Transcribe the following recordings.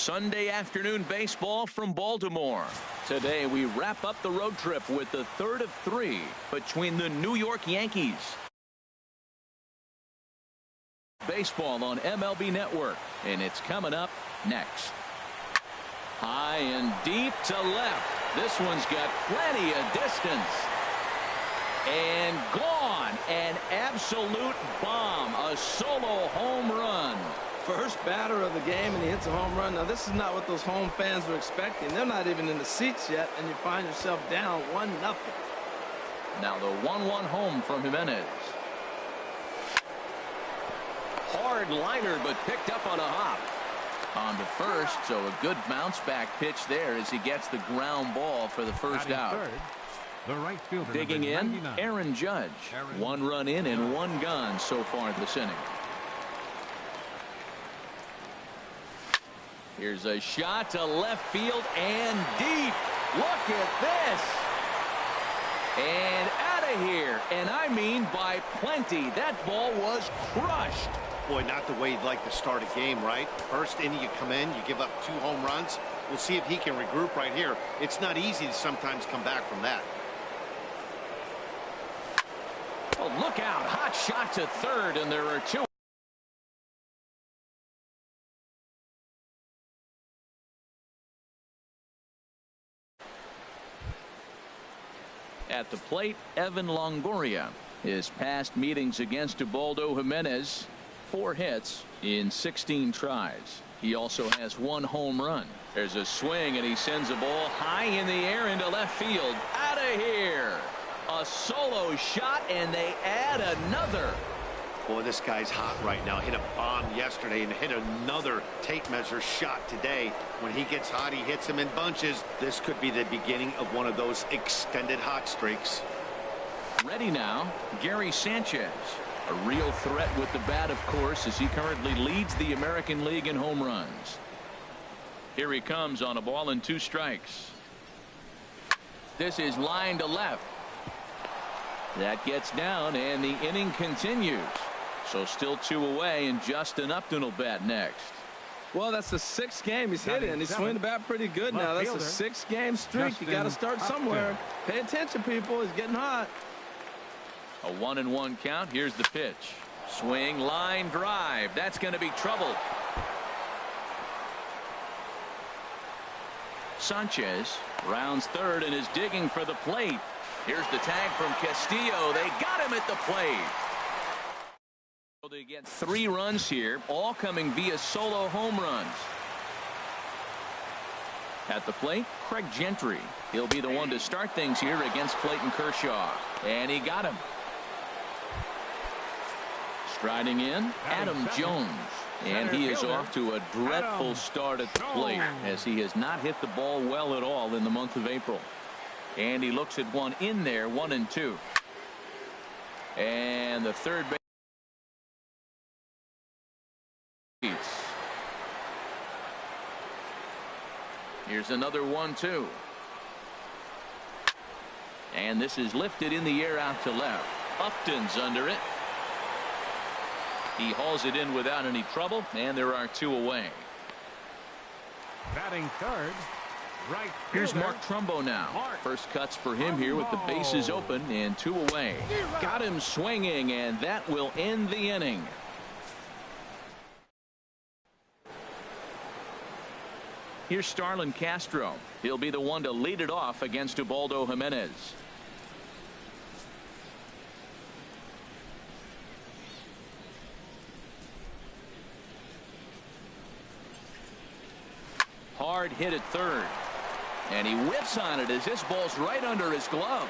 Sunday afternoon baseball from Baltimore. Today we wrap up the road trip with the third of three between the New York Yankees. Baseball on MLB Network, and it's coming up next. High and deep to left. This one's got plenty of distance. And gone. An absolute bomb. A solo home run. First batter of the game, and he hits a home run. Now, this is not what those home fans were expecting. They're not even in the seats yet, and you find yourself down 1-0. Now the 1-1 home from Jimenez. Hard liner, but picked up on a hop. On to first, so a good bounce back pitch there as he gets the ground ball for the first out. Third, the right fielder, digging in, Aaron Judge. One run in and one gone so far this inning. Here's a shot to left field and deep. Look at this. And out of here. And I mean by plenty. That ball was crushed. Boy, not the way you'd like to start a game, right? First inning, you come in, you give up 2 home runs. We'll see if he can regroup right here. It's not easy to sometimes come back from that. Oh, look out. Hot shot to third, and there are 2. At the plate, Evan Longoria. His past meetings against Ubaldo Jimenez, 4 hits in 16 tries. He also has 1 home run. There's a swing, and he sends a ball high in the air into left field. Out of here. A solo shot, and they add another. Boy, this guy's hot right now. Hit a bomb yesterday and hit another tape measure shot today. When he gets hot, he hits them in bunches. This could be the beginning of one of those extended hot streaks. Ready now, Gary Sanchez. A real threat with the bat, of course, as he currently leads the American League in home runs. Here he comes on a ball and 2 strikes. This is line to left. That gets down, and the inning continues. So still 2 away, and Justin Upton will bat next. Well, that's the 6th game he's hit in. He's swinging the bat pretty good now. That's a 6-game streak. You got to start somewhere. Pay attention, people. He's getting hot. A 1-1 count. Here's the pitch. Swing, line drive. That's going to be trouble. Sanchez rounds third and is digging for the plate. Here's the tag from Castillo. They got him at the plate. They get 3 runs here, all coming via solo home runs. At the plate, Craig Gentry. He'll be the one to start things here against Clayton Kershaw. And he got him. Striding in, Adam Jones. And he is off to a dreadful start at the plate, as he has not hit the ball well at all in the month of April. And he looks at one in there, 1-2. And the third base. Here's another 1-2. And this is lifted in the air out to left. Upton's under it. He hauls it in without any trouble, and there are 2 away. Batting third, right fielder. Here's Mark Trumbo now. First cuts for him here with the bases open and 2 away. Got him swinging, and that will end the inning. Here's Starlin Castro. He'll be the one to lead it off against Ubaldo Jimenez. Hard hit at third. And he whips on it as this ball's right under his glove.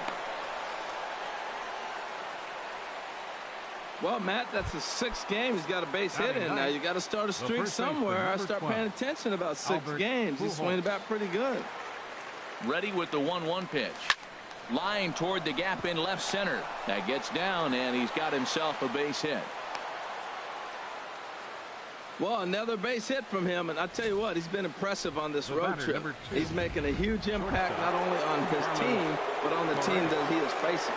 Well, Matt, that's the 6th game. He's got a base hit in. Now you got to start a streak somewhere. I start paying attention about 6 games. He's swinging the bat pretty good. Ready with the 1-1 pitch. Line toward the gap in left center. That gets down, and he's got himself a base hit. Well, another base hit from him, and I tell you what, he's been impressive on this road trip. He's making a huge impact not only on his team, but on the team that he is facing.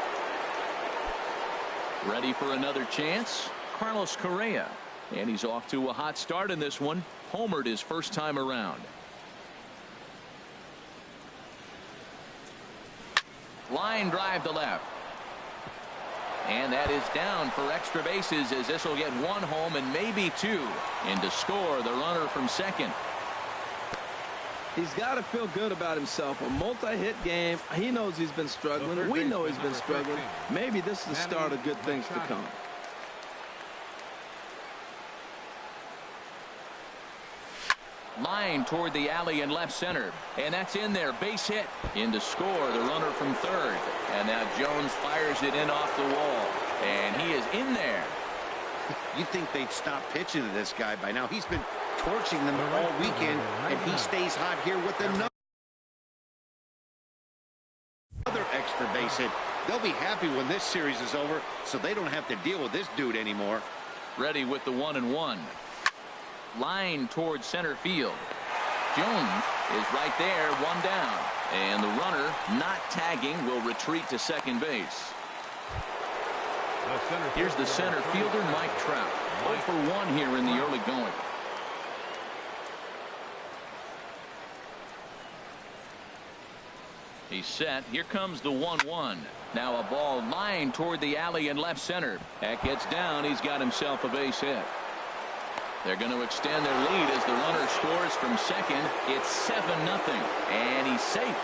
Ready for another chance? Carlos Correa. And he's off to a hot start in this one. Homered his first time around. Line drive to left. And that is down for extra bases, as this will get one home and maybe two. And to score, the runner from second. He's got to feel good about himself. A multi-hit game. He knows he's been struggling. We know he's been struggling. Maybe this is the start of good things to come. Line toward the alley in left center. And that's in there. Base hit. In to score, the runner from third. And now Jones fires it in off the wall. And he is in there. You'd think they'd stop pitching to this guy by now. He's been torching them all weekend, and he stays hot here with another extra base hit. They'll be happy when this series is over, so they don't have to deal with this dude anymore. Ready with the 1-1. Line towards center field. Jones is right there, one down. And the runner, not tagging, will retreat to second base. Here's the center fielder, Mike Trout. 0 for 1 here in the early going. He's set. Here comes the 1-1. Now a ball lined toward the alley in left center. That gets down. He's got himself a base hit. They're going to extend their lead as the runner scores from second. It's 7-0, and he's safe.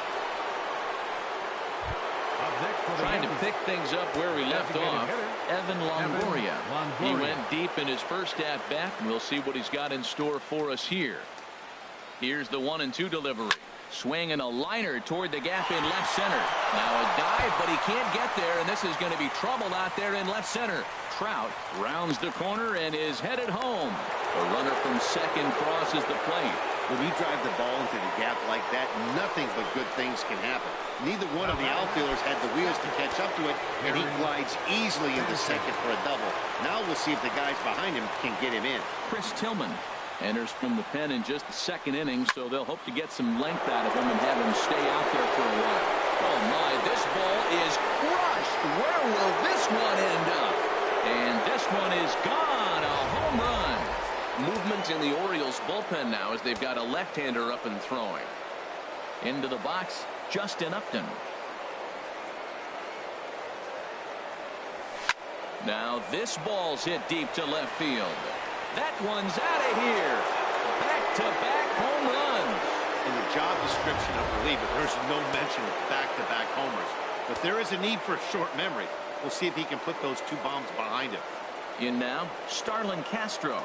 Trying to pick things up where he left off. Evan Longoria. He went deep in his first at-bat, and we'll see what he's got in store for us here. Here's the 1-2 delivery. Swinging a liner toward the gap in left center. Now a dive, but he can't get there, and this is going to be trouble out there in left center. Trout rounds the corner and is headed home. The runner from second crosses the plate. When you drive the ball into the gap like that, nothing but good things can happen. Neither one of the outfielders had the wheels to catch up to it, and he glides easily into second for a double. Now we'll see if the guys behind him can get him in. Chris Tillman enters from the pen in just the second inning, so they'll hope to get some length out of him and have him stay out there for a while. Oh my, this ball is crushed. Where will this one end up? And this one is gone. A home run. Movement in the Orioles bullpen now as they've got a left-hander up and throwing. Into the box, Justin Upton. Now this ball's hit deep to left field. That one's out of here. Back-to-back home runs. In the job description of reliever, there's no mention of back-to-back homers. But there is a need for short memory. We'll see if he can put those two bombs behind him. In now, Starlin Castro.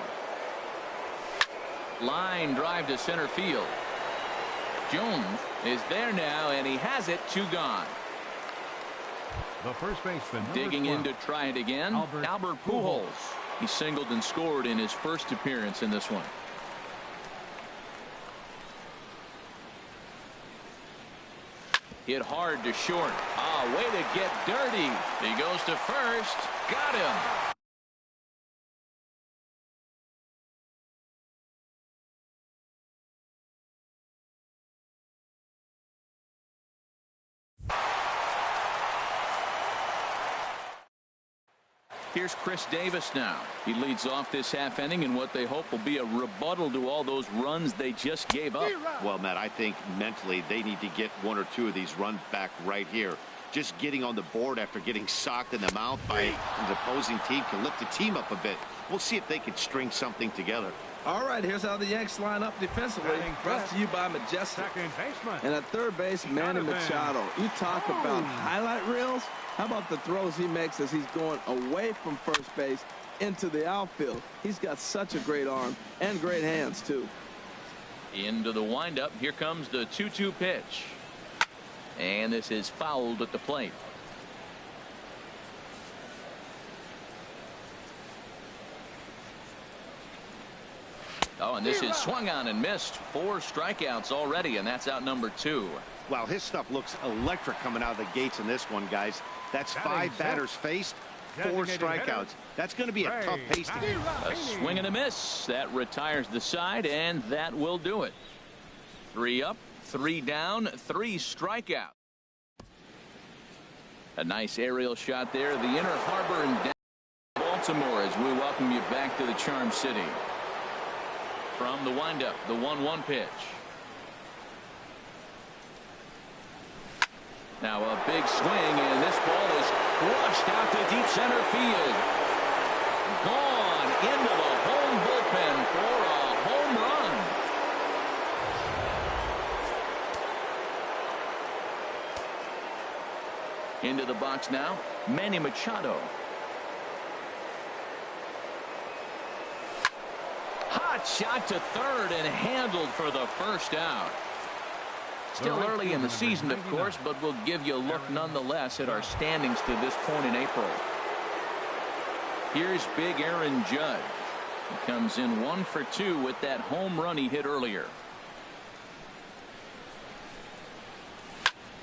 Line drive to center field. Jones is there now, and he has it. 2 gone. The first baseman. Digging in to try it again. Albert Pujols. He singled and scored in his first appearance in this one. Hit hard to short. Way to get dirty. He goes to first. Got him. Here's Chris Davis now. He leads off this half inning in what they hope will be a rebuttal to all those runs they just gave up. Well, Matt, I think mentally they need to get 1 or 2 of these runs back right here. Just getting on the board after getting socked in the mouth by the opposing team can lift the team up a bit. We'll see if they can string something together. All right, here's how the Yanks line up defensively. Brought to you by Majestic. And at third base, Manny Machado. You talk about highlight reels. How about the throws he makes as he's going away from first base into the outfield? He's got such a great arm and great hands, too. Into the windup. Here comes the 2-2 pitch. And this is fouled at the plate. Oh, and this is swung on and missed. 4 strikeouts already, and that's out number 2. Wow, his stuff looks electric coming out of the gates in this one, guys. That's 5 batters faced, 4 strikeouts. That's going to be a tough pace to get. A swing and a miss. That retires the side, and that will do it. 3 up, 3 down, 3 strikeouts. A nice aerial shot there. The inner harbor and down. Ball Baltimore as we welcome you back to the Charm City. From the windup, the 1-1 pitch. Now a big swing, and this ball is crushed out to deep center field. Gone into the home bullpen for a home run. Into the box now, Manny Machado. Hot shot to third and handled for the first out. Still early in the season, of course, but we'll give you a look nonetheless at our standings to this point in April. Here's big Aaron Judge. He comes in 1 for 2 with that home run he hit earlier.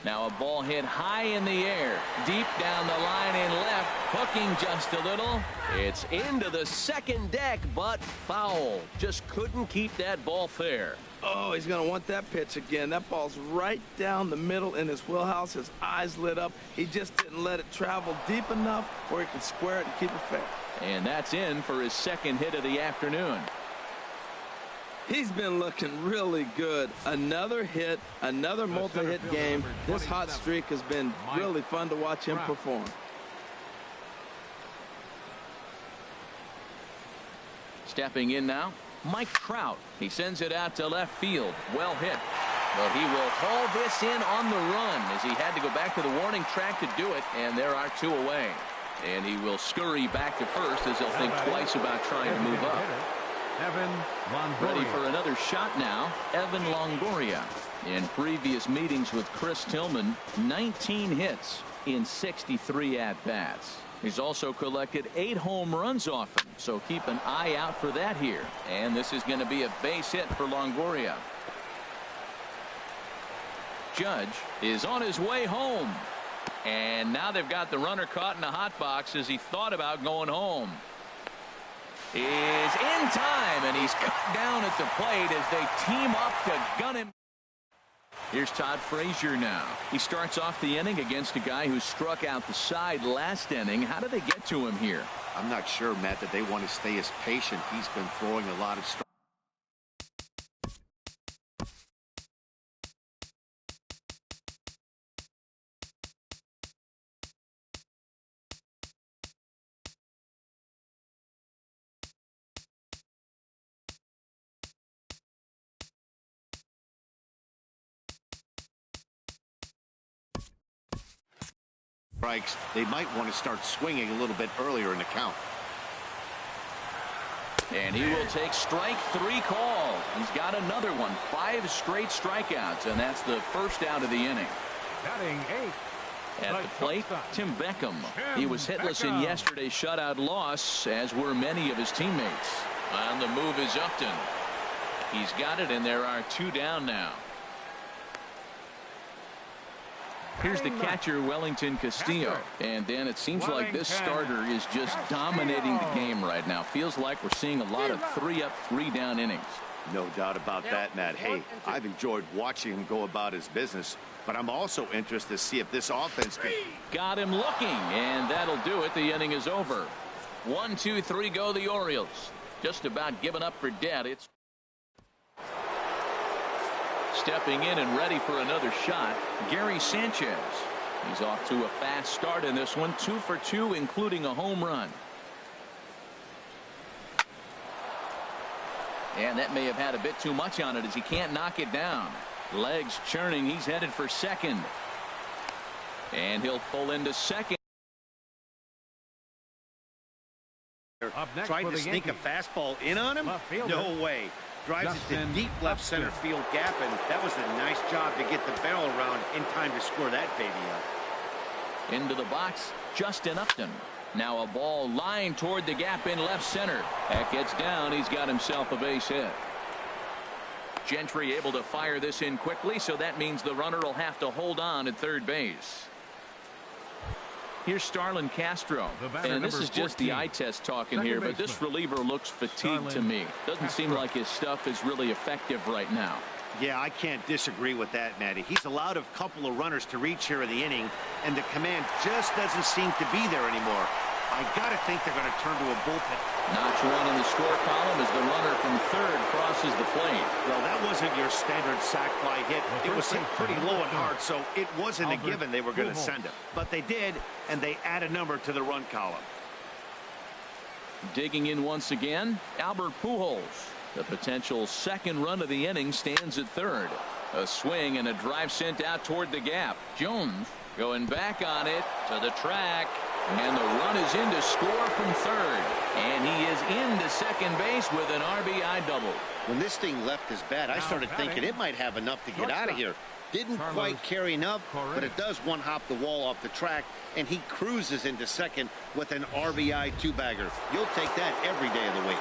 Now a ball hit high in the air, deep down the line in left, hooking just a little. It's into the second deck, but foul. Just couldn't keep that ball fair. Oh, he's going to want that pitch again. That ball's right down the middle in his wheelhouse. His eyes lit up. He just didn't let it travel deep enough where he could square it and keep it fair. And that's in for his second hit of the afternoon. He's been looking really good. Another hit, another multi-hit game. This hot streak has been really fun to watch him perform. Stepping in now, Mike Trout. He sends it out to left field. Well hit. But he will haul this in on the run as he had to go back to the warning track to do it, and there are 2 away. And he will scurry back to first as he'll think twice about trying to move up. Ready for another shot now, Evan Longoria. In previous meetings with Chris Tillman, 19 hits in 63 at-bats. He's also collected 8 home runs off him, so keep an eye out for that here. And this is going to be a base hit for Longoria. Judge is on his way home. And now they've got the runner caught in the hot box as he thought about going home. Is in time, and he's cut down at the plate as they team up to gun him. Here's Todd Frazier now. He starts off the inning against a guy who struck out the side last inning. How did they get to him here? I'm not sure, Matt, that they want to stay as patient. He's been throwing a lot of strikes. They might want to start swinging a little bit earlier in the count. And he will take strike 3 call. He's got another one. 5 straight strikeouts, and that's the first out of the inning. Batting 8. At the plate, Tim Beckham. He was hitless in yesterday's shutout loss, as were many of his teammates. On the move is Upton. He's got it, and there are 2 down now. Here's the catcher, Wellington Castillo. And Dan, it seems like this starter is just dominating the game right now. Feels like we're seeing a lot of 3-up, 3-down innings. No doubt about that, Matt. Hey, I've enjoyed watching him go about his business, but I'm also interested to see if this offense can. Got him looking, and that'll do it. The inning is over. 1, 2, 3 go the Orioles. Just about given up for dead. It's stepping in and ready for another shot, Gary Sanchez. He's off to a fast start in this one, 2 for 2, including a home run. And that may have had a bit too much on it as he can't knock it down. Legs churning. He's headed for second. And he'll pull into second. Tried to sneak a fastball in on him? No way. Drives it to deep left center field gap, and that was a nice job to get the barrel around in time to score that baby up. Into the box, Justin Upton. Now a ball lined toward the gap in left center. That gets down. He's got himself a base hit. Gentry able to fire this in quickly, so that means the runner will have to hold on at third base. Here's Starlin Castro, and this is just the eye test talking here, but this reliever looks fatigued to me. Doesn't seem like his stuff is really effective right now. Yeah, I can't disagree with that, Matty. He's allowed a couple of runners to reach here in the inning, and the command just doesn't seem to be there anymore. I got to think they're going to turn to a bullpen. Notch one in the score column as the runner from third crosses the plate. Well, that wasn't your standard sac fly hit. It was hit pretty low and hard, so it wasn't a given they were going to send him. But they did, and they add a number to the run column. Digging in once again, Albert Pujols. The potential second run of the inning stands at third. A swing and a drive sent out toward the gap. Jones going back on it to the track. And the run is in to score from third. And he is into second base with an RBI double. When this thing left his bat, I started thinking it might have enough to get out of here. Didn't quite carry enough, but it does one hop the wall off the track, and he cruises into second with an RBI two-bagger. You'll take that every day of the week.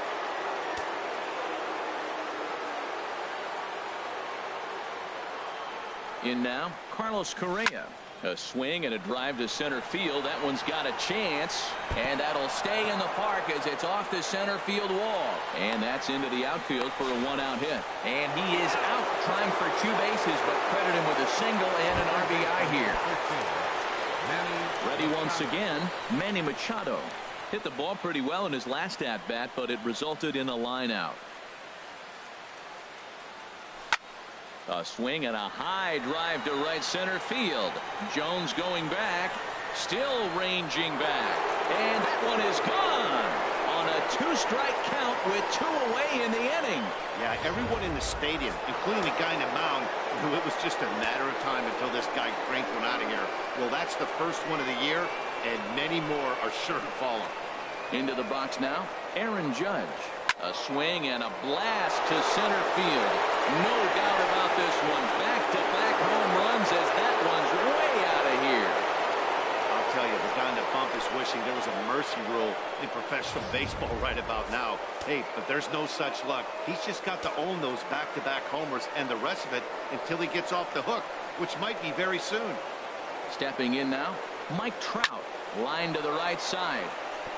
In now, Carlos Correa. A swing and a drive to center field. That one's got a chance, and that'll stay in the park as it's off the center field wall. And that's into the outfield for a one-out hit. And he is out trying for two bases, but credit him with a single and an RBI here. Ready once again, Manny Machado. Hit the ball pretty well in his last at-bat, but it resulted in a line out. A swing and a high drive to right center field. Jones going back, still ranging back, and that one is gone on a two-strike count with two away in the inning. Yeah, everyone in the stadium, including the guy in the mound, knew it was just a matter of time until this guy cranked one out of here. Well, that's the first one of the year, and many more are sure to follow. Into the box now, Aaron Judge. A swing and a blast to center field. No doubt about this one. Back-to-back home runs as that one's way out of here. I'll tell you, the guy in the bump is wishing there was a mercy rule in professional baseball right about now. Hey, but there's no such luck. He's just got to own those back-to-back homers and the rest of it until he gets off the hook, which might be very soon. Stepping in now, Mike Trout. Line to the right side,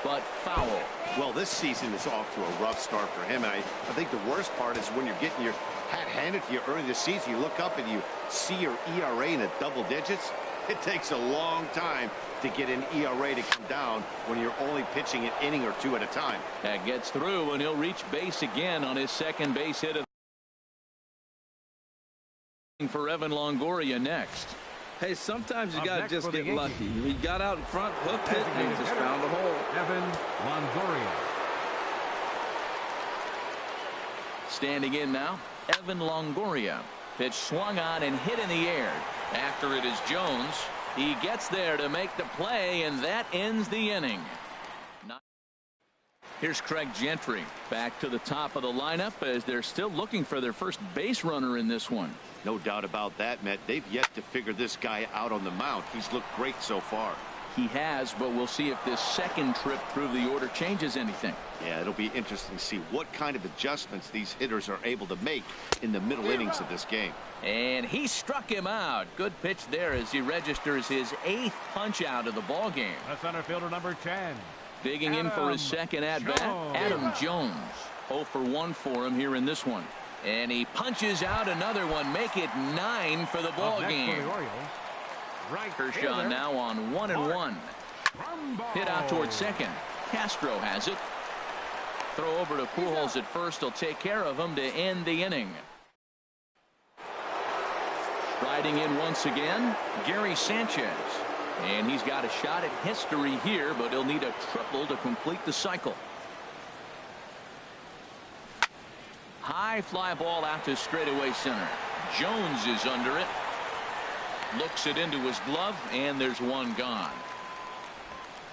but foul. Well, this season is off to a rough start for him, and I think the worst part is when you're getting your hat handed to you early this season, you look up and you see your ERA in the double digits. It takes a long time to get an ERA to come down when you're only pitching an inning or two at a time. That gets through, and he'll reach base again on his second base hit for Evan Longoria next. Hey, sometimes you got to just get lucky. He got out in front, hooked it, and just found a hole. Evan Longoria. Standing in now, Evan Longoria. Pitch swung on and hit in the air. After it is Jones. He gets there to make the play, and that ends the inning. Here's Craig Gentry back to the top of the lineup as they're still looking for their first base runner in this one. No doubt about that, Matt. They've yet to figure this guy out on the mound. He's looked great so far. He has, but we'll see if this second trip through the order changes anything. Yeah, it'll be interesting to see what kind of adjustments these hitters are able to make in the middle innings of this game. And he struck him out. Good pitch there as he registers his 8th punch out of the ball game. The center fielder number 10. Digging in for his second at-bat, Adam Jones. 0 for 1 for him here in this one. And he punches out another one. Make it 9 for the ball game. Kershaw now on 1-1. Hit out towards second. Castro has it. Throw over to Pujols at first. He'll take care of him to end the inning. Striding in once again, Gary Sanchez. And he's got a shot at history here, but he'll need a triple to complete the cycle. High fly ball out to straightaway center. Jones is under it. Looks it into his glove, and there's one gone.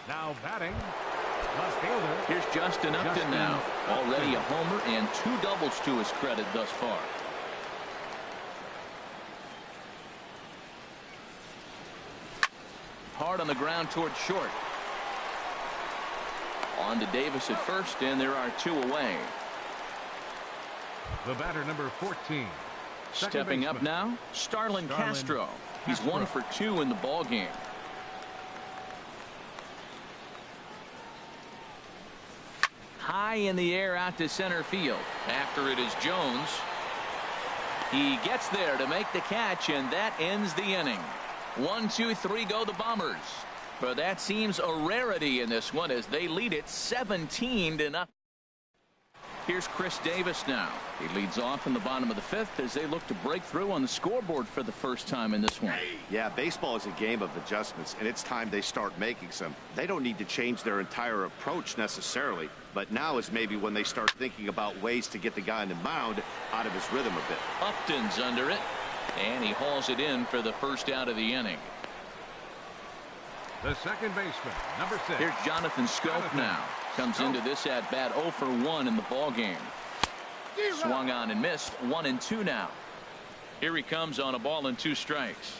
Now batting, left fielder. Here's Justin Upton now. Already a homer and 2 doubles to his credit thus far. Hard on the ground towards short. On to Davis at first, and there are 2 away. The batter number 14. Stepping up now, Starlin Castro. He's 1 for 2 in the ball game. High in the air out to center field. After it is Jones. He gets there to make the catch, and that ends the inning. 1, 2, 3 go the Bombers. But that seems a rarity in this one as they lead it 17-0. Here's Chris Davis now. He leads off in the bottom of the fifth as they look to break through on the scoreboard for the first time in this one. Yeah, baseball is a game of adjustments, and it's time they start making some. They don't need to change their entire approach necessarily, but now is maybe when they start thinking about ways to get the guy on the mound out of his rhythm a bit. Upton's under it, and he hauls it in for the first out of the inning. The second baseman, number 6. Here's Jonathan Scope now. Comes into this at bat 0 for 1 in the ball game. Swung on and missed. 1-2 now. Here he comes on a ball and 2 strikes.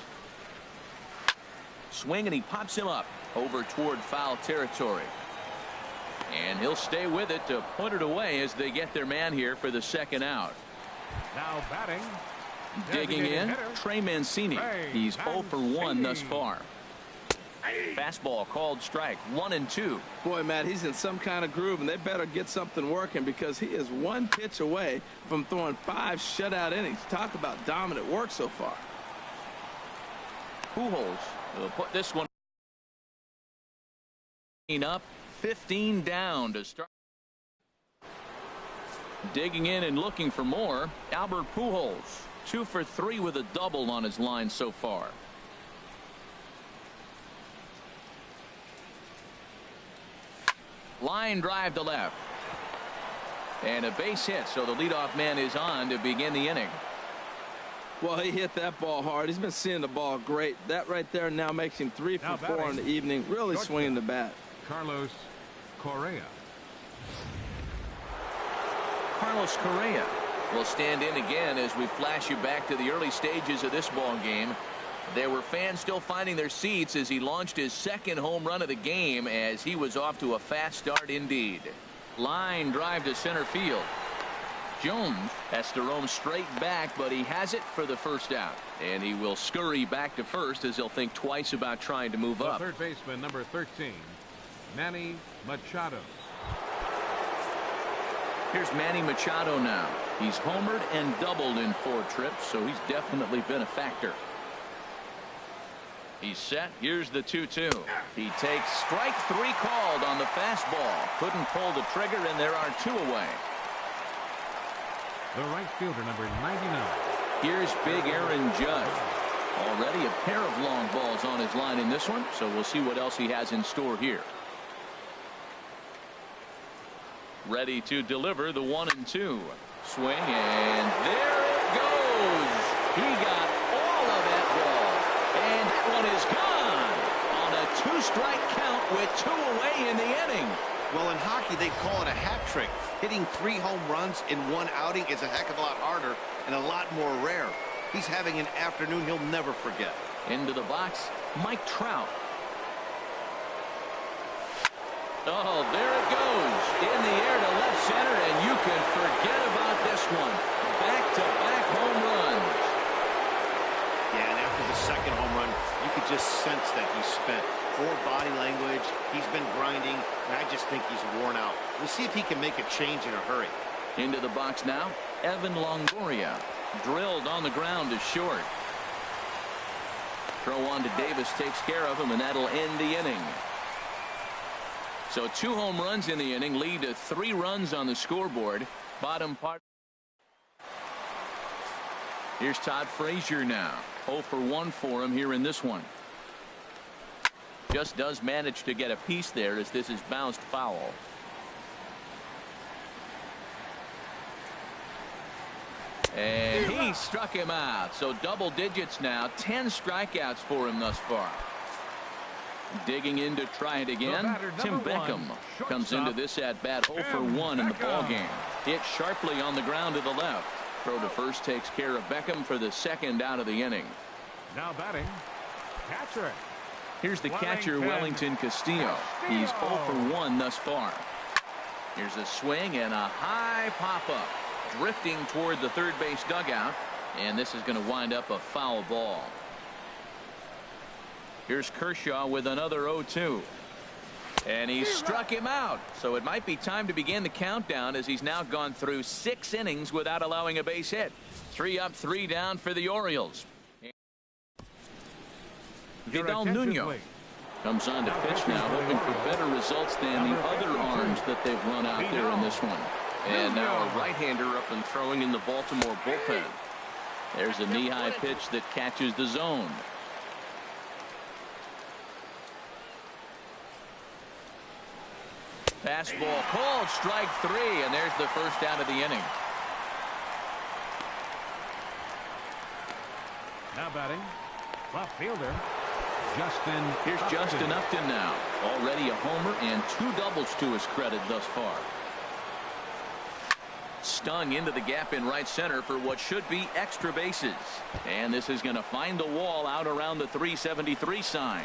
Swing and he pops him up over toward foul territory. And he'll stay with it to put it away as they get their man here for the second out. Now batting. Digging in, Trey Mancini. He's 0 for 1 thus far. Fastball called strike. 1-2. Boy, Matt, he's in some kind of groove, and they better get something working because he is 1 pitch away from throwing 5 shutout innings. Talk about dominant work so far. Pujols will put this one up, 15 down to start. Digging in and looking for more, Albert Pujols. 2 for 3 with a double on his line so far. Line drive to left. And a base hit, so the leadoff man is on to begin the inning. Well, he hit that ball hard. He's been seeing the ball great. That right there now makes him 3 for 4 in the evening. Really swinging the bat. Carlos Correa. Carlos Correa will stand in again as we flash you back to the early stages of this ball game. There were fans still finding their seats as he launched his second home run of the game as he was off to a fast start indeed. Line drive to center field. Jones has to roam straight back, but he has it for the first out. And he will scurry back to first as he'll think twice about trying to move up. Third baseman, number 13, Manny Machado. Here's Manny Machado now. He's homered and doubled in 4 trips, so he's definitely been a factor. He's set. Here's the 2-2. He takes strike 3 called on the fastball. Couldn't pull the trigger, and there are 2 away. The right fielder, number 99. Here's big Aaron Judge. Already a pair of long balls on his line in this one, so we'll see what else he has in store here. Ready to deliver the 1-2. Swing, and there it goes. He got all of that ball. And that one is gone on a 2-strike count with 2 away in the inning. Well, in hockey, they call it a hat trick. Hitting 3 home runs in 1 outing is a heck of a lot harder and a lot more rare. He's having an afternoon he'll never forget. Into the box, Mike Trout. Oh, there it goes. In the air to left center, and you can forget about this one. Back-to-back home runs. Yeah, and after the second home run, you could just sense that he's spent. Poor body language. He's been grinding, and I just think he's worn out. We'll see if he can make a change in a hurry. Into the box now, Evan Longoria. Drilled on the ground to short. Throw on to Davis takes care of him, and that'll end the inning. So 2 home runs in the inning lead to 3 runs on the scoreboard. Bottom part. Here's Todd Frazier now. 0 for 1 for him here in this one. Just does manage to get a piece there as this is bounced foul. And he struck him out. So double digits now. 10 strikeouts for him thus far. Digging in to try it again. Tim Beckham comes into this at bat 0 for 1 in the ball game. Hit sharply on the ground to the left. Throw to first takes care of Beckham for the second out of the inning. Now batting, catcher. Here's the catcher, Wellington Castillo. He's 0 for 1 thus far. Here's a swing and a high pop-up. Drifting toward the third base dugout. And this is going to wind up a foul ball. Here's Kershaw with another 0-2. And he struck him out. So it might be time to begin the countdown as he's now gone through 6 innings without allowing a base hit. 3 up, 3 down for the Orioles. Vidal Nuno Comes on to pitch now, hoping for better results than the other arms that they've run out there in this one. And now a right-hander up and throwing in the Baltimore bullpen. There's a knee-high pitch that catches the zone. Fastball called, strike 3, and there's the first out of the inning. Now batting, left fielder, Justin. Here's Justin Upton now. Already a homer and 2 doubles to his credit thus far. Stung into the gap in right center for what should be extra bases. And this is going to find the wall out around the 373 sign.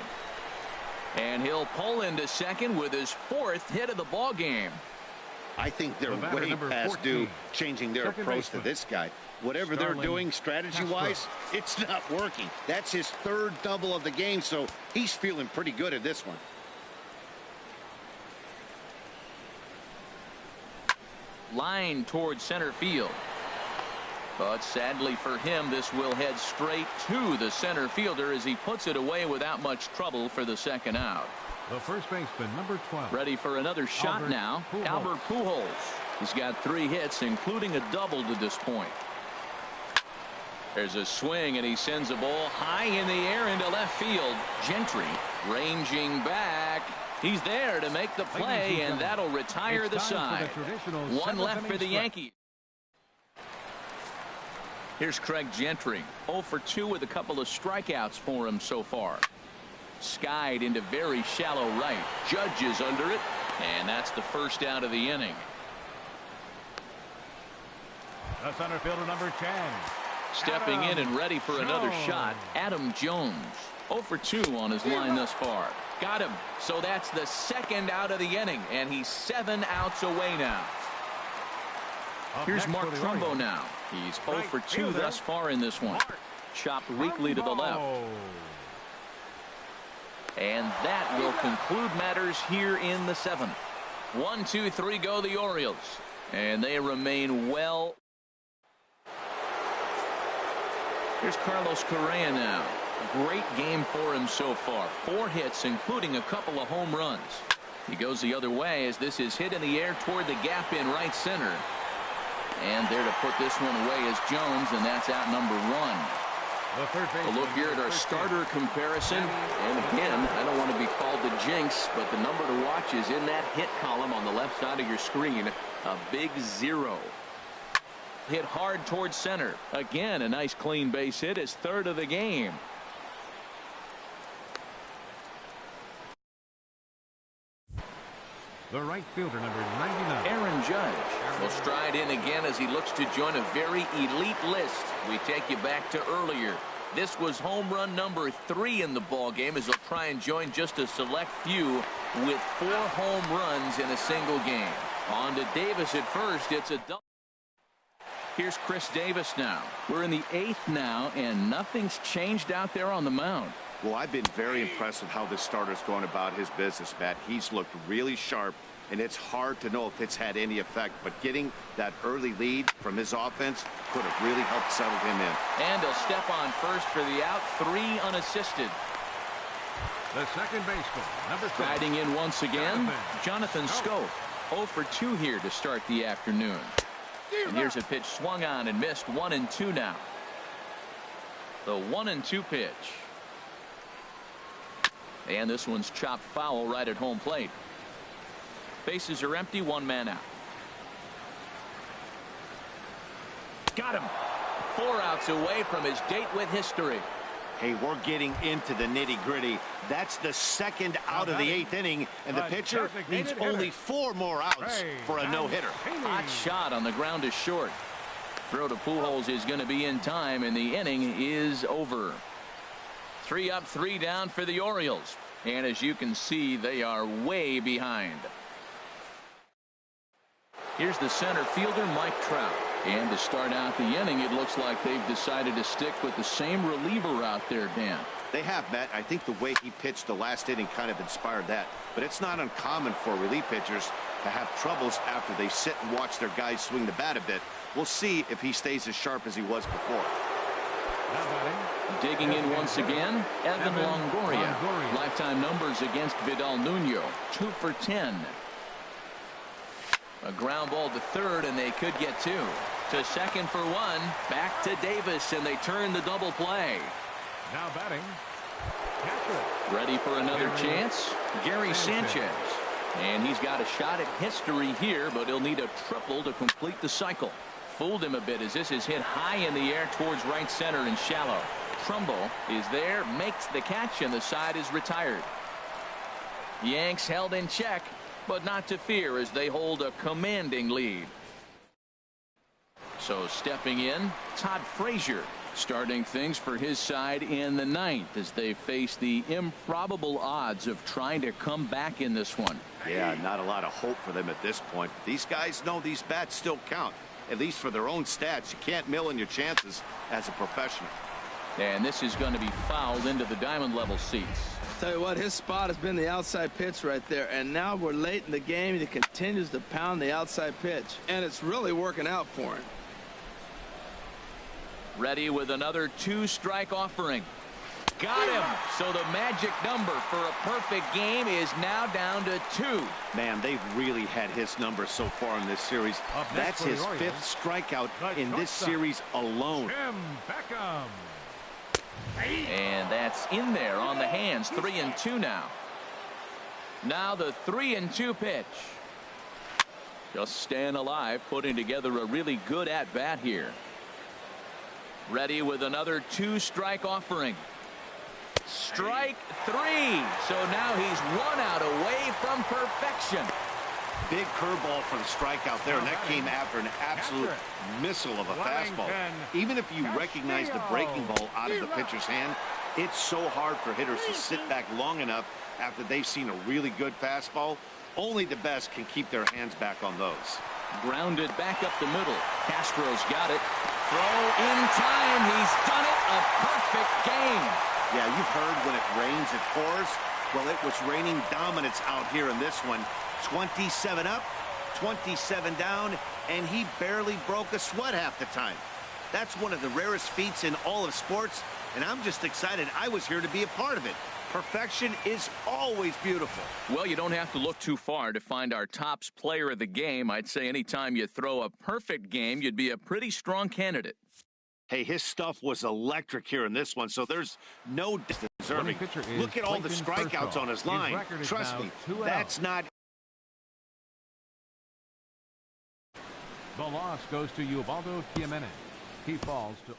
And he'll pull into second with his 4th hit of the ball game. I think they're way past due changing their approach to this guy. Whatever they're doing strategy-wise, it's not working. That's his 3rd double of the game, so he's feeling pretty good at this one. Line towards center field. But sadly for him, this will head straight to the center fielder as he puts it away without much trouble for the second out. The first baseman, number 12. Ready for another shot now. Albert Pujols. He's got 3 hits, including a double to this point. There's a swing, and he sends a ball high in the air into left field. Gentry ranging back. He's there to make the play, and that'll retire the side. 1 left for the Yankees. Here's Craig Gentry. 0 for 2 with a couple of strikeouts for him so far. Skied into very shallow right. Judge is under it, and that's the first out of the inning. The center fielder, number 10. Stepping in and ready for another shot, Adam Jones. 0 for 2 on his line thus far. Got him. So that's the second out of the inning, and he's 7 outs away now. Here's Mark Trumbo now. He's 0 for 2 thus far in this one. Chopped weakly to the left. And that will conclude matters here in the 7th. 1, 2, 3 go the Orioles. And they remain well. Here's Carlos Correa now. Great game for him so far. 4 hits, including a couple of home runs. He goes the other way as this is hit in the air toward the gap in right center. And there to put this one away is Jones, and that's out number 1. A look here at our starter comparison. And again, I don't want to be called the jinx, but the number to watch is in that hit column on the left side of your screen. A big 0. Hit hard towards center. Again, a nice clean base hit, his 3rd of the game. The right fielder, number 99. Aaron Judge will stride in again as he looks to join a very elite list. We take you back to earlier. This was home run number 3 in the ball game as he'll try and join just a select few with 4 home runs in a single game. On to Davis at first. It's a double. Here's Chris Davis now. We're in the 8th now, and nothing's changed out there on the mound. Well, I've been very impressed with how this starter's going about his business, Matt. He's looked really sharp, and it's hard to know if it's had any effect. But getting that early lead from his offense could have really helped settle him in. And he'll step on first for the out. 3 unassisted. The second baseman, number 12. Batting in once again, Jonathan Schoop. 0 for 2 here to start the afternoon. And here's a pitch swung on and missed. 1 and 2 now. The 1 and 2 pitch. And this one's chopped foul right at home plate. Bases are empty, 1 man out. Got him. 4 outs away from his date with history. Hey, we're getting into the nitty-gritty. That's the second out of the 8th inning, and the pitcher needs only 4 more outs for a no-hitter. Hot shot on the ground is short. Throw to Pujols is going to be in time, and the inning is over. 3 up, 3 down for the Orioles. And as you can see, they are way behind. Here's the center fielder, Mike Trout. And to start out the inning, it looks like they've decided to stick with the same reliever out there, Dan. They have, Matt. I think the way he pitched the last inning kind of inspired that. But it's not uncommon for relief pitchers to have troubles after they sit and watch their guys swing the bat a bit. We'll see if he stays as sharp as he was before. Now batting. Digging in once again, Evan Longoria. Lifetime numbers against Vidal Nuno, 2 for 10. A ground ball to third, and they could get two. To second for one. Back to Davis, and they turn the double play. Now batting. Catcher. Ready for another chance. Gary Sanchez. And he's got a shot at history here, but he'll need a triple to complete the cycle. Fooled him a bit as this is hit high in the air towards right center and shallow. Trumbull is there, makes the catch, and the side is retired. Yanks held in check, but not to fear as they hold a commanding lead. So stepping in, Todd Frazier, starting things for his side in the ninth as they face the improbable odds of trying to come back in this one. Yeah, not a lot of hope for them at this point. These guys know these bats still count, at least for their own stats. You can't mill in your chances as a professional. And this is going to be fouled into the diamond level seats. Tell you what, his spot has been the outside pitch right there, and now we're late in the game and he continues to pound the outside pitch, and it's really working out for him. Ready with another 2-strike offering. Got him. So the magic number for a perfect game is now down to 2. Man, they've really had his number so far in this series. That's his 5th strikeout in this series alone. Jim Beckham. And that's in there on the hands. 3-2 now. Now the 3-2 pitch. Just staying alive, putting together a really good at-bat here. Ready with another 2-strike offering. Strike 3. So now he's 1 out away from perfection. Big curveball for the strikeout there, and that came after an absolute missile of a fastball. Even if you recognize the breaking ball out of the pitcher's hand, it's so hard for hitters to sit back long enough after they've seen a really good fastball. Only the best can keep their hands back on those. Grounded back up the middle. Castro's got it. Throw in time. He's done it. A perfect game. Yeah, you've heard when it rains, it pours. Well, it was raining dominance out here in this one. 27 up, 27 down, and he barely broke a sweat half the time. That's one of the rarest feats in all of sports, and I'm just excited I was here to be a part of it. Perfection is always beautiful. Well, you don't have to look too far to find our tops player of the game. I'd say anytime you throw a perfect game, you'd be a pretty strong candidate. Hey, his stuff was electric here in this one, so there's no deserving. Look at all the strikeouts on his line. Trust me, that's not. The loss goes to Ubaldo Jimenez. He falls to 0-1.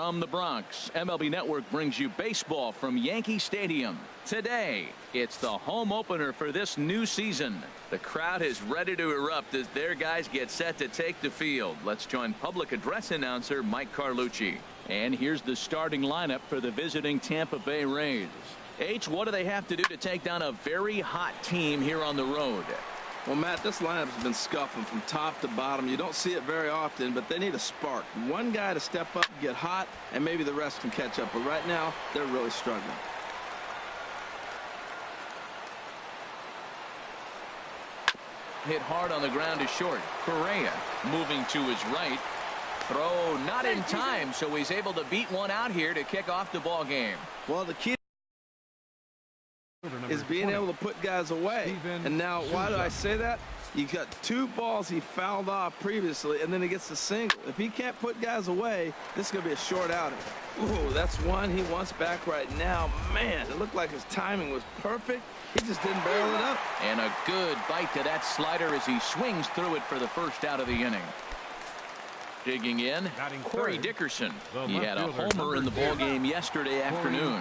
From the Bronx, MLB Network brings you baseball from Yankee Stadium. Today, it's the home opener for this new season. The crowd is ready to erupt as their guys get set to take the field. Let's join public address announcer Mike Carlucci. And here's the starting lineup for the visiting Tampa Bay Rays. H, what do they have to do to take down a very hot team here on the road? Well, Matt, this lineup's been scuffling from top to bottom. You don't see it very often, but they need a spark. One guy to step up, get hot, and maybe the rest can catch up. But right now, they're really struggling. Hit hard on the ground is short. Correa moving to his right. Throw not in time, so he's able to beat one out here to kick off the ball game. Well, the key is being able to put guys away. And now, why do I say that? You got 2 balls he fouled off previously, and then he gets a single. If he can't put guys away, this is going to be a short outing. Ooh, that's one he wants back right now. Man, it looked like his timing was perfect. He just didn't barrel it up. And a good bite to that slider as he swings through it for the first out of the inning. Digging in, Corey Dickerson. He had a homer in the ball game yesterday afternoon.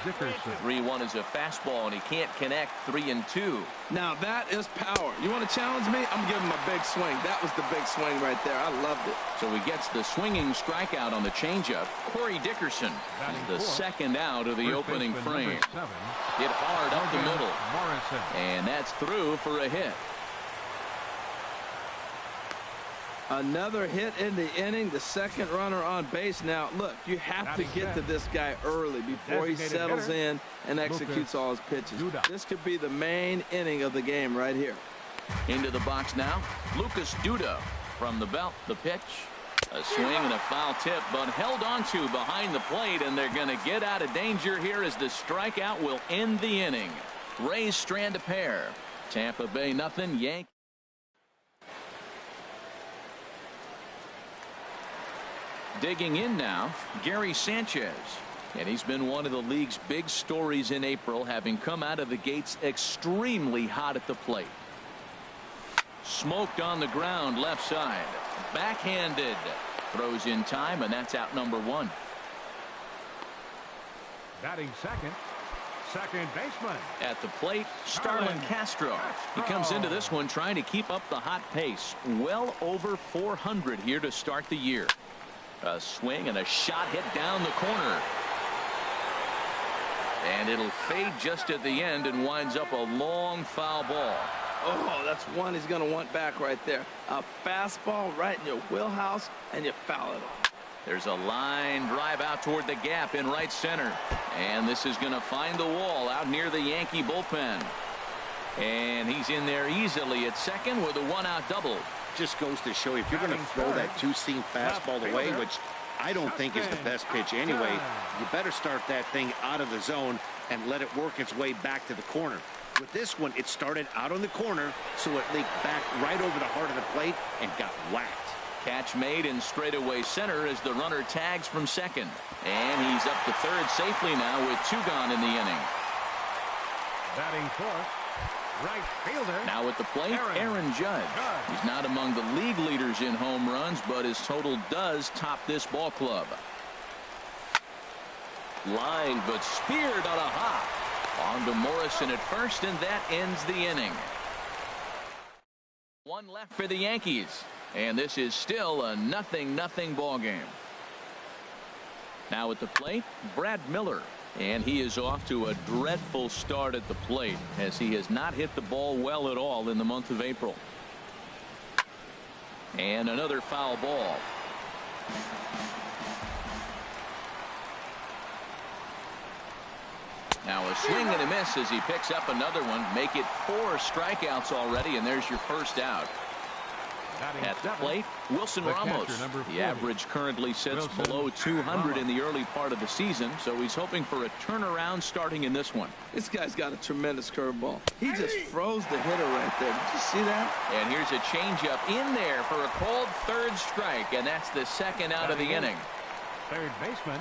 3-1 is a fastball, and he can't connect. 3-2. Now that is power. You want to challenge me? I'm giving him a big swing. That was the big swing right there. I loved it. So he gets the swinging strikeout on the changeup. Corey Dickerson is the second out of the opening frame. Hit hard up the middle, and that's through for a hit. Another hit in the inning, the second runner on base. Now, look, you have to get to this guy early before he settles in and executes all his pitches. This could be the main inning of the game right here. Into the box now, Lucas Duda from the belt. The pitch, a swing and a foul tip, but held onto behind the plate, and they're going to get out of danger here as the strikeout will end the inning. Rays strand a pair. Tampa Bay nothing. Yankees. Digging in now, Gary Sanchez. And he's been one of the league's big stories in April, having come out of the gates extremely hot at the plate. Smoked on the ground left side. Backhanded. Throws in time, and that's out number 1. Batting second baseman. At the plate, Starlin Castro. He comes into this one trying to keep up the hot pace. Well over 400 here to start the year. A swing and a shot hit down the corner. And it'll fade just at the end and winds up a long foul ball. Oh, that's one he's going to want back right there. A fastball right in your wheelhouse, and you foul it off. There's a line drive out toward the gap in right center. And this is going to find the wall out near the Yankee bullpen. And he's in there easily at second with a 1-out double. Just goes to show you, if you're going to throw that 2-seam fastball away, which I don't think is the best pitch anyway, you better start that thing out of the zone and let it work its way back to the corner. With this one, it started out on the corner, so it leaked back right over the heart of the plate and got whacked. Catch made in straightaway center as the runner tags from second. And he's up to third safely now with 2 gone in the inning. Batting fourth, right fielder. Now at the plate, Aaron Judge. He's not among the league leaders in home runs, but his total does top this ball club. Line, but speared on a hop. On to Morrison at first, and that ends the inning. 1 left for the Yankees, and this is still a 0-0 ball game. Now at the plate, Brad Miller. And he is off to a dreadful start at the plate, as he has not hit the ball well at all in the month of April. And another foul ball. Now a swing and a miss as he picks up another one. Make it 4 strikeouts already, and there's your first out. At the plate, Wilson Ramos. The average currently sits below 200 in the early part of the season, so he's hoping for a turnaround starting in this one. This guy's got a tremendous curveball. He just froze the hitter right there. Did you see that? And here's a changeup in there for a called third strike, and that's the second out of the inning. Third baseman.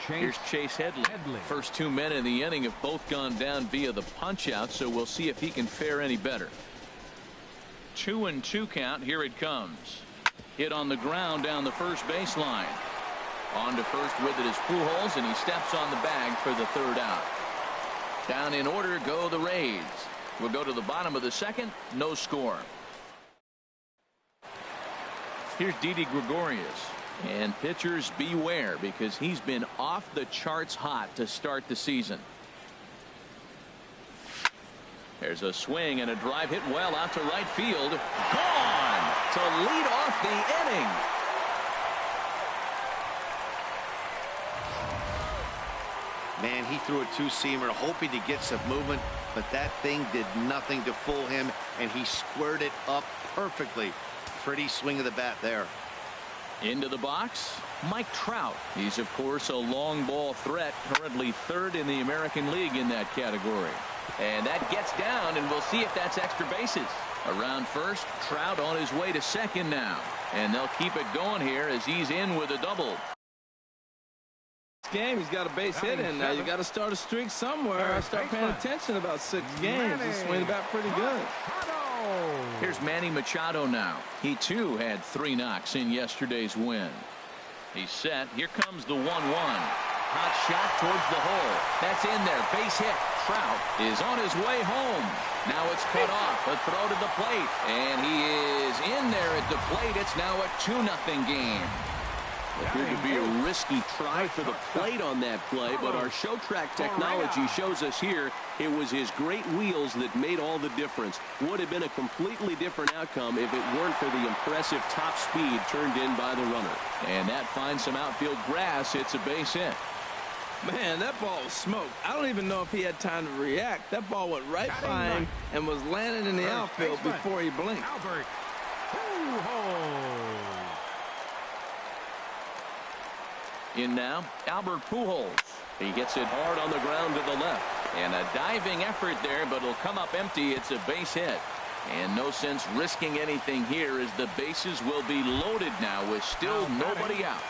Here's Chase Headley. First 2 men in the inning have both gone down via the punch-out, so we'll see if he can fare any better. 2-2 count. Here it comes. Hit on the ground down the first baseline. On to first with it is Pujols, and he steps on the bag for the third out. Down in order go the Rays. We'll go to the bottom of the second. No score. Here's Didi Gregorius. And pitchers beware, because he's been off the charts hot to start the season. There's a swing and a drive hit well out to right field. Gone to lead off the inning. Man, he threw a two-seamer hoping to get some movement, but that thing did nothing to fool him, and he squared it up perfectly. Pretty swing of the bat there. Into the box, Mike Trout. He's, of course, a long ball threat, currently third in the American League in that category. And that gets down, and we'll see if that's extra bases. Around first, Trout on his way to second now. And they'll keep it going here as he's in with a double. Game, he's got a base hit in now. You got to start a streak somewhere. I start paying attention about 6 games. He's swinging the bat pretty good. Here's Manny Machado now. He too had 3 knocks in yesterday's win. He's set. Here comes the 1-1. Hot shot towards the hole. That's in there. Base hit. Trout is on his way home. Now it's cut off. A throw to the plate. And he is in there at the plate. It's now a 2-0 game. Appeared to be a risky try for the plate on that play, but our show track technology shows us here it was his great wheels that made all the difference. Would have been a completely different outcome if it weren't for the impressive top speed turned in by the runner. And that finds some outfield grass. It's a base hit. Man, that ball was smoked. I don't even know if he had time to react. That ball went right by him and was landing in the outfield before he blinked. In now, Albert Pujols. He gets it hard on the ground to the left. And a diving effort there, but it'll come up empty. It's a base hit. And no sense risking anything here, as the bases will be loaded now with still nobody out.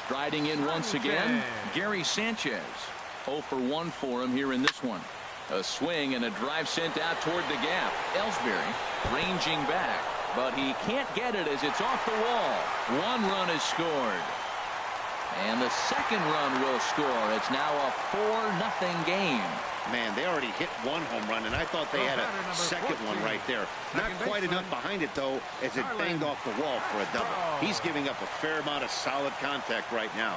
Striding in once again, Gary Sanchez. 0 for 1 for him here in this one. A swing and a drive sent out toward the gap. Ellsbury ranging back, but he can't get it as it's off the wall. 1 run is scored. And the second run will score. It's now a 4-0 game. Man, they already hit 1 home run, and I thought they had a second one right there. Not quite enough behind it, though, as it banged off the wall for a double. He's giving up a fair amount of solid contact right now.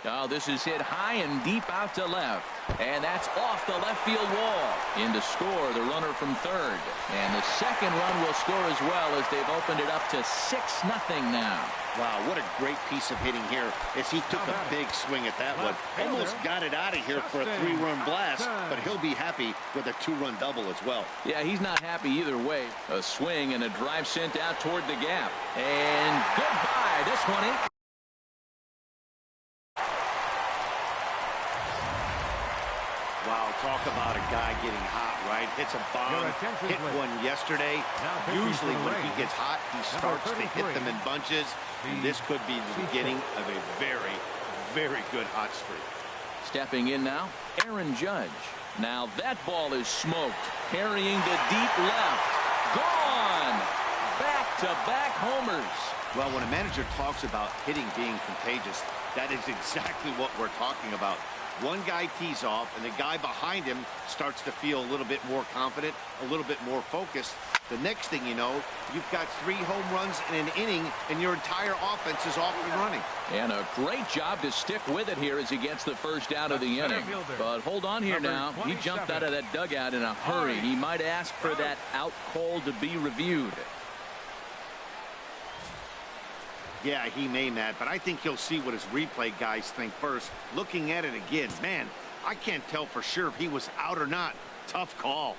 Oh, this is hit high and deep out to left. And that's off the left field wall. In to score, the runner from third. And the second run will score as well, as they've opened it up to 6-0 now. Wow, what a great piece of hitting here as he took a big swing at that one. Almost got it out of here for a 3-run blast, but he'll be happy with a 2-run double as well. Yeah, he's not happy either way. A swing and a drive sent out toward the gap. And goodbye. This one in. Wow, talk about a guy getting hot, right? Hits a bomb, hit one yesterday. Usually when he gets hot, he starts to hit them in bunches. And this could be the beginning of a very, very good hot streak. Stepping in now, Aaron Judge. Now that ball is smoked. Carrying to deep left. Gone! Back-to-back homers. Well, when a manager talks about hitting being contagious, that is exactly what we're talking about. One guy tees off, and the guy behind him starts to feel a little bit more confident, a little bit more focused. The next thing you know, you've got 3 home runs in an inning, and your entire offense is off and running. And a great job to stick with it here as he gets the first out of the inning. But hold on here now. He jumped out of that dugout in a hurry. He might ask for that out call to be reviewed. Yeah, he may, Matt, but I think he'll see what his replay guys think first. Looking at it again, man, I can't tell for sure if he was out or not. Tough call.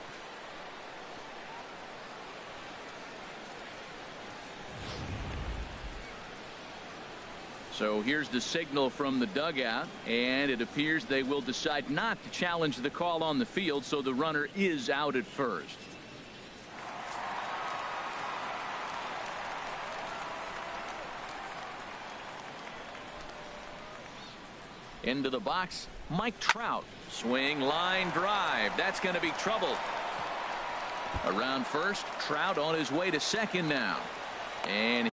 So here's the signal from the dugout, and it appears they will decide not to challenge the call on the field, so the runner is out at first. Into the box, Mike Trout. Swing, line, drive. That's going to be trouble. Around first, Trout on his way to second now. And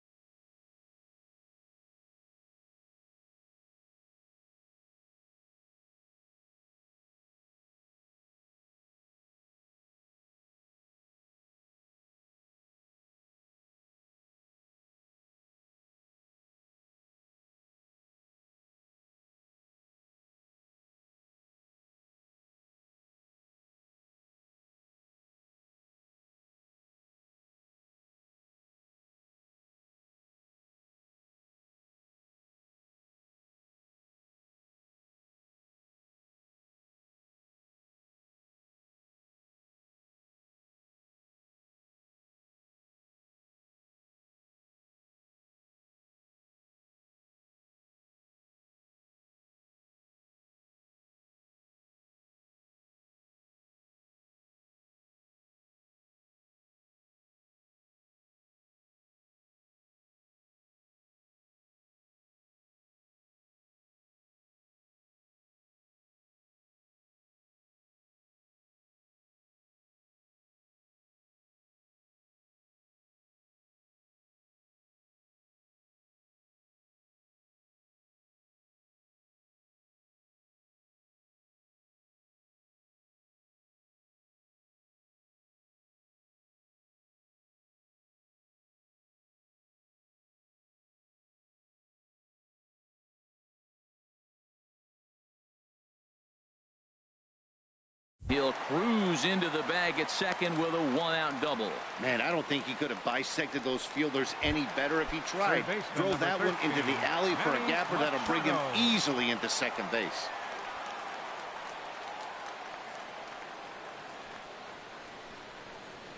he'll cruise into the bag at second with a one-out double. Man, I don't think he could have bisected those fielders any better if he tried. Drove that one into the alley for a gapper that'll bring him easily into second base.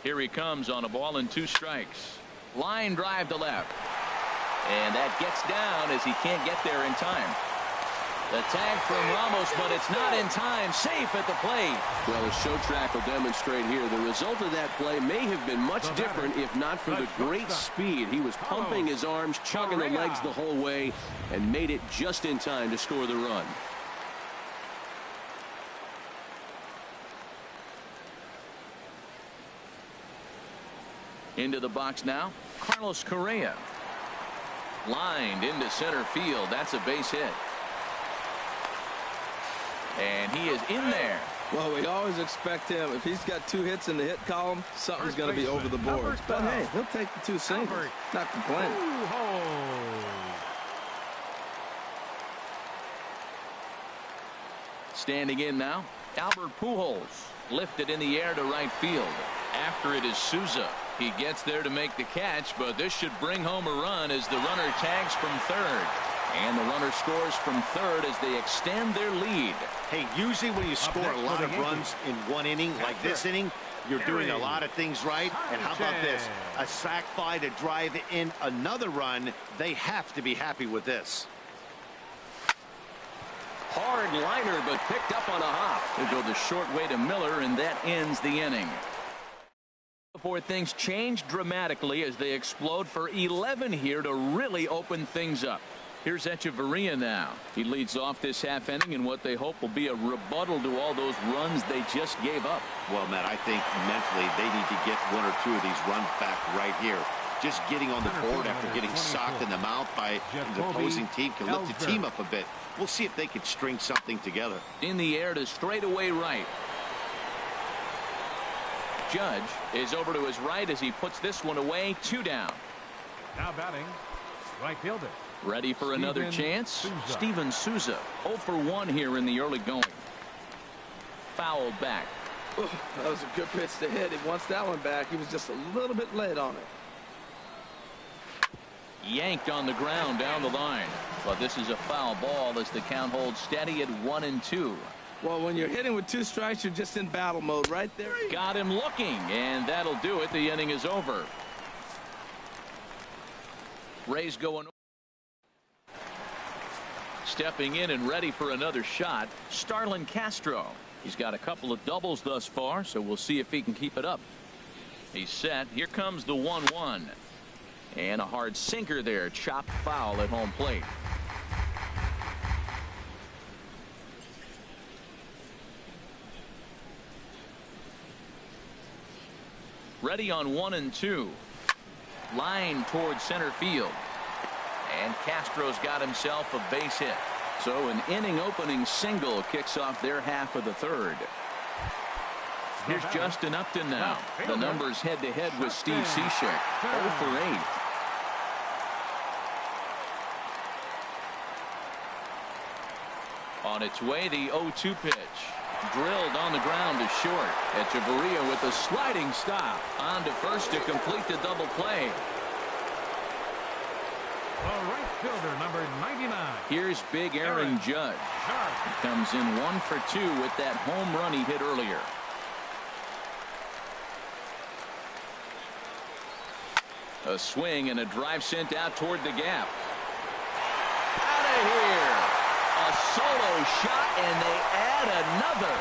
Here he comes on a ball and 2 strikes. Line drive to left. And that gets down as he can't get there in time. The tag from Ramos, but it's not in time. Safe at the plate. Well, the show track will demonstrate here. The result of that play may have been much different if not for the great speed. He was pumping his arms, chugging the legs the whole way, and made it just in time to score the run. Into the box now, Carlos Correa. Lined into center field. That's a base hit. And he is in there. Well, we always expect him. If he's got 2 hits in the hit column, something's going to be over the boards. But hey, he'll take the 2 singles. Not complaining. Standing in now, Albert Pujols. Lifted in the air to right field. After it is Souza. He gets there to make the catch, but this should bring home a run as the runner tags from third. And the runner scores from third as they extend their lead. Hey, usually when you score a lot of runs in one inning, like this inning, you're doing a lot of things right. And how about this? A sac fly to drive in another run. They have to be happy with this. Hard liner, but picked up on a hop. They go the short way to Miller, and that ends the inning. Before things change dramatically as they explode for 11 here to really open things up. Here's Echeverria now. He leads off this half inning in what they hope will be a rebuttal to all those runs they just gave up. Well, Matt, I think mentally they need to get 1 or 2 of these runs back right here. Just getting on the board after getting socked in the mouth by the opposing team can lift the team up a bit. We'll see if they can string something together. In the air to straightaway right. Judge is over to his right as he puts this one away. 2 down. Now batting, right fielder. Ready for another chance? Steven Souza. 0 for 1 here in the early going. Fouled back. Ooh, that was a good pitch to hit. He wants that one back. He was just a little bit late on it. Yanked on the ground down the line. But this is a foul ball as the count holds steady at 1-2. Well, when you're hitting with 2 strikes, you're just in battle mode right there. Got him looking, and that'll do it. The inning is over. Rays going. Stepping in and ready for another shot, Starlin Castro. He's got a couple of doubles thus far, so we'll see if he can keep it up. He's set. Here comes the 1-1. And a hard sinker there, chopped foul at home plate. Ready on 1-2. Line towards center field. And Castro's got himself a base hit. So an inning-opening single kicks off their half of the third. Here's Justin Upton now. The numbers head-to-head with Steve Cishek. 0 for 8. On its way, the 0-2 pitch. Drilled on the ground to short. Echeverria with a sliding stop. On to first to complete the double play. The right fielder, number 99. Here's big Aaron Judge. He comes in 1 for 2 with that home run he hit earlier. A swing and a drive sent out toward the gap. Out of here. A solo shot, and they add another.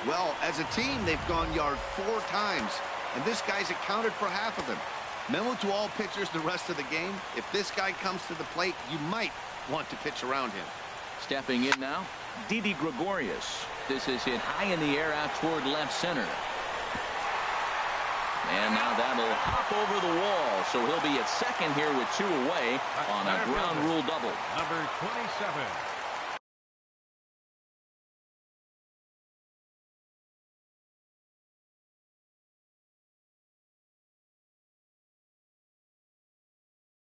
Well, as a team, they've gone yard 4 times, and this guy's accounted for half of them. Memo to all pitchers the rest of the game. If this guy comes to the plate, you might want to pitch around him. Stepping in now, Didi Gregorius. This is hit high in the air out toward left center. And now that'll hop over the wall, so he'll be at second here with 2 away on a ground rule double. Number 27,